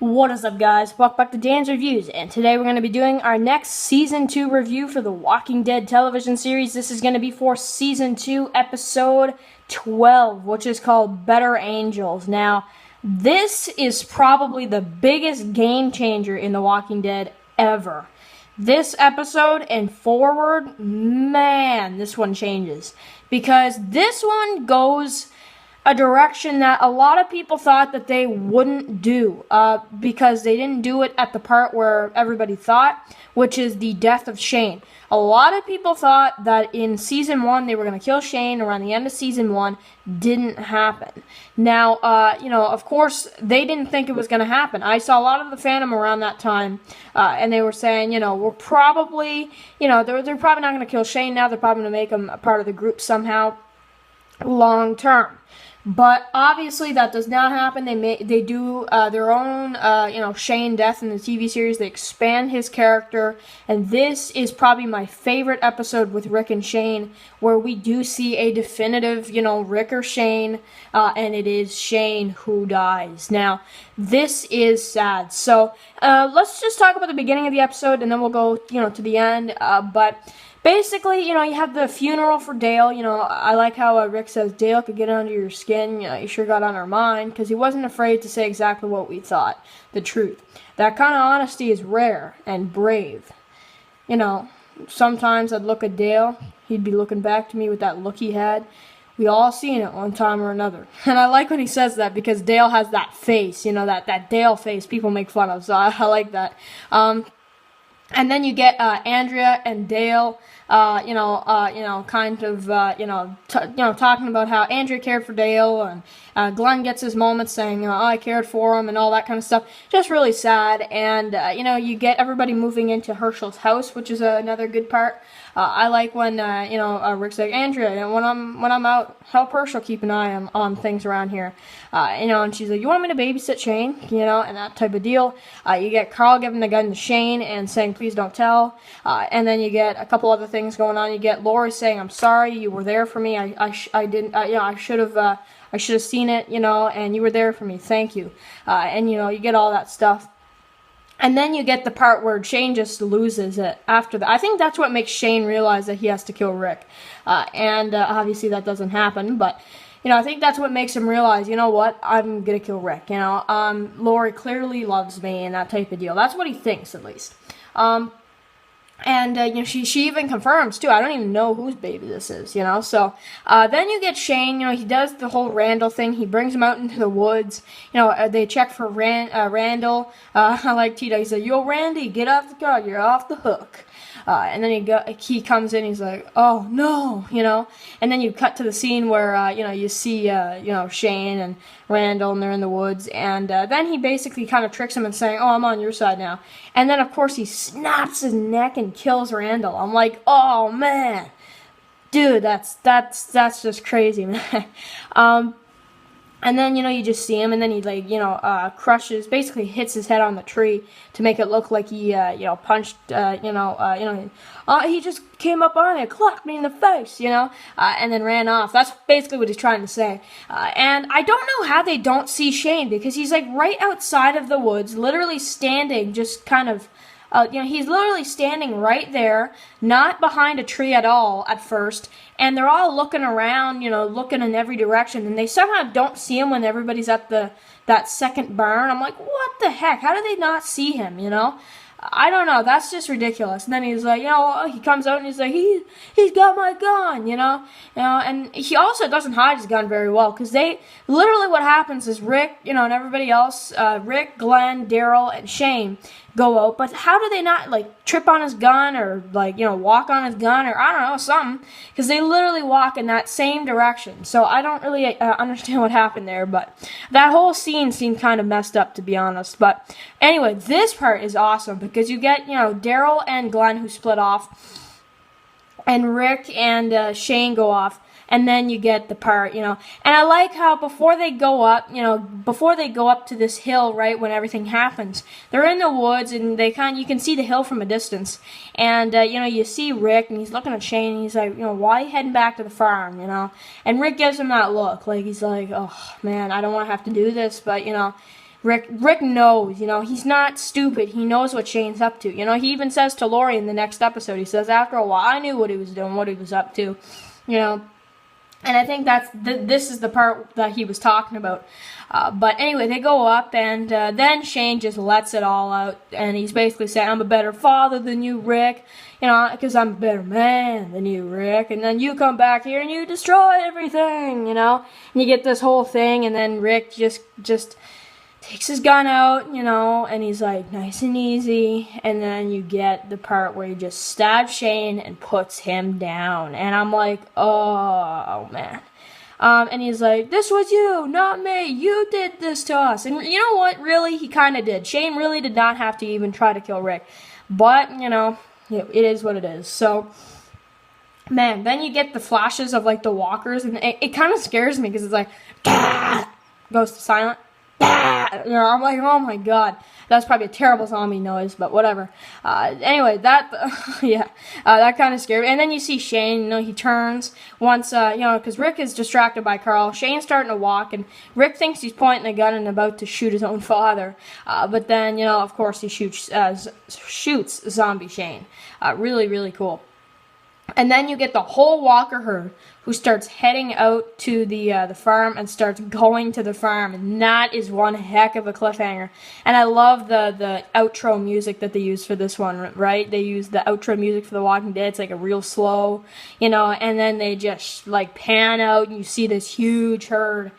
What is up, guys? Welcome back to Dan's Reviews, and today we're going to be doing our next Season 2 review for the Walking Dead television series. This is going to be for Season 2, Episode 12, which is called Better Angels. Now, this is probably the biggest game changer in the Walking Dead ever. This episode and forward, man, this one changes. Because this one goes a direction that a lot of people thought that they wouldn't do, because they didn't do it at the part where everybody thought, which is the death of Shane. A lot of people thought that in Season 1 they were going to kill Shane around the end of Season 1. Didn't happen. Now, of course, they didn't think it was going to happen. I saw a lot of the fandom around that time, and they were saying, we're probably, they're probably not going to kill Shane now. They're probably going to make him a part of the group somehow long term. But obviously that does not happen. They do their own Shane death in the TV series. They expand his character, and this is probably my favorite episode with Rick and Shane, where we do see a definitive Rick or Shane, and it is Shane who dies. Now this is sad. So let's just talk about the beginning of the episode, and then we'll go to the end. But basically, you have the funeral for Dale. I like how Rick says, Dale could get under your skin. You sure got on our mind, because he wasn't afraid to say exactly what we thought, the truth. That kind of honesty is rare and brave. Sometimes I'd look at Dale. He'd be looking back to me with that look he had. We all seen it one time or another. And I like when he says that, because Dale has that face, that Dale face people make fun of. So I like that. And then you get Andrea and Dale, talking about how Andrea cared for Dale, and Glenn gets his moment saying, I cared for him, and all that kind of stuff. Just really sad. And you get everybody moving into Herschel's house, which is another good part. I like when Rick's like, Andrea, when I'm out, help Herschel keep an eye on things around here. And she's like, you want me to babysit Shane? And that type of deal. You get Carl giving the gun to Shane and saying, please don't tell. And then you get a couple other things going on. You get Lori saying, I'm sorry, you were there for me. I should have seen it, and you were there for me. Thank you. And you get all that stuff. And then you get the part where Shane just loses it after that. I think that's what makes Shane realize that he has to kill Rick. Obviously that doesn't happen, but I think that's what makes him realize, what, I'm gonna kill Rick. Lori clearly loves me, and that type of deal. That's what he thinks, at least. She even confirms, too. I don't even know whose baby this is, So, then you get Shane, he does the whole Randall thing. He brings him out into the woods. They check for Randall. I like Tito. He said, yo, Randy, get off the car. You're off the hook. And then he comes in, he's like, oh, no, And then you cut to the scene where, you see, Shane and Randall, and they're in the woods. And then he basically kind of tricks him and saying, oh, I'm on your side now. And then, of course, he snaps his neck and kills Randall. I'm like, oh, man. Dude, that's just crazy, man. And then, you just see him, and then he, crushes, basically hits his head on the tree to make it look like he, punched, he just came up on it, clocked me in the face, and then ran off. That's basically what he's trying to say. And I don't know how they don't see Shane, because he's, right outside of the woods, literally standing, just kind of, he's literally standing right there, not behind a tree at all at first, and they're all looking around, looking in every direction, and they somehow don't see him when everybody's at that second barn. I'm like, what the heck? How do they not see him, I don't know. That's just ridiculous. And then he's like, he comes out and he's like, he's got my gun, and he also doesn't hide his gun very well, because literally what happens is Rick, and everybody else, Rick, Glenn, Daryl, and Shane go out, but how do they not, trip on his gun, or, walk on his gun, or, I don't know, something, because they literally walk in that same direction. So I don't really understand what happened there, but that whole scene seemed kind of messed up, to be honest. But anyway, this part is awesome, because you get, Daryl and Glenn, who split off, and Rick and Shane go off. And then you get the part, and I like how before they go up to this hill, right, when everything happens, they're in the woods, and you can see the hill from a distance, and, you see Rick, and he's looking at Shane, and he's like, why are you heading back to the farm, and Rick gives him that look, he's like, oh, man, I don't want to have to do this, but, Rick knows, he's not stupid. He knows what Shane's up to. He even says to Lori in the next episode, he says, after a while, I knew what he was doing, what he was up to, And I think this is the part that he was talking about. But anyway, they go up, and then Shane just lets it all out, and he's basically saying, I'm a better father than you, Rick, because I'm a better man than you, Rick, and then you come back here and you destroy everything, and you get this whole thing, and then Rick just takes his gun out, and he's like, nice and easy, and then you get the part where he just stabs Shane and puts him down, and I'm like, oh, man. And he's like, this was you, not me, you did this to us, and you know what, really, he kind of did. Shane really did not have to even try to kill Rick, but, it is what it is, so... Man, then you get the flashes of, like, the walkers, and it kind of scares me, because it's like, Gah! Goes to silent. I'm like, oh my god, that's probably a terrible zombie noise, but whatever. Anyway, that kind of scared me. And then you see Shane, he turns once, because Rick is distracted by Carl. Shane's starting to walk, and Rick thinks he's pointing a gun and about to shoot his own father. But then, of course, he shoots zombie Shane. Really, really cool. And then you get the whole Walker herd who starts heading out to the farm and starts going to the farm. And that is one heck of a cliffhanger. And I love the outro music that they use for this one, right? They use the outro music for The Walking Dead. It's like a real slow, and then they just like pan out and you see this huge herd.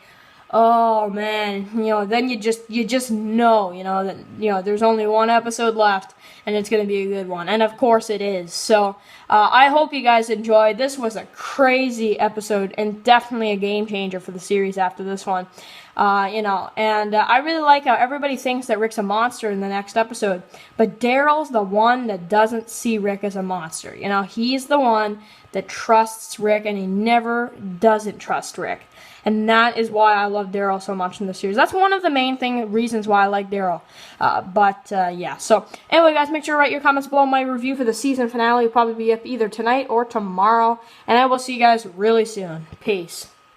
Oh man, then you just know, that there's only one episode left, and it's gonna be a good one, and of course it is. So I hope you guys enjoyed. This was a crazy episode, and definitely a game changer for the series after this one. And I really like how everybody thinks that Rick's a monster in the next episode, but Daryl's the one that doesn't see Rick as a monster. He's the one that trusts Rick, and he never doesn't trust Rick. And that is why I love Daryl so much in the series. That's one of the main reasons why I like Daryl. Yeah. So, anyway, guys, make sure to write your comments below. My review for the season finale will probably be up either tonight or tomorrow. And I will see you guys really soon. Peace.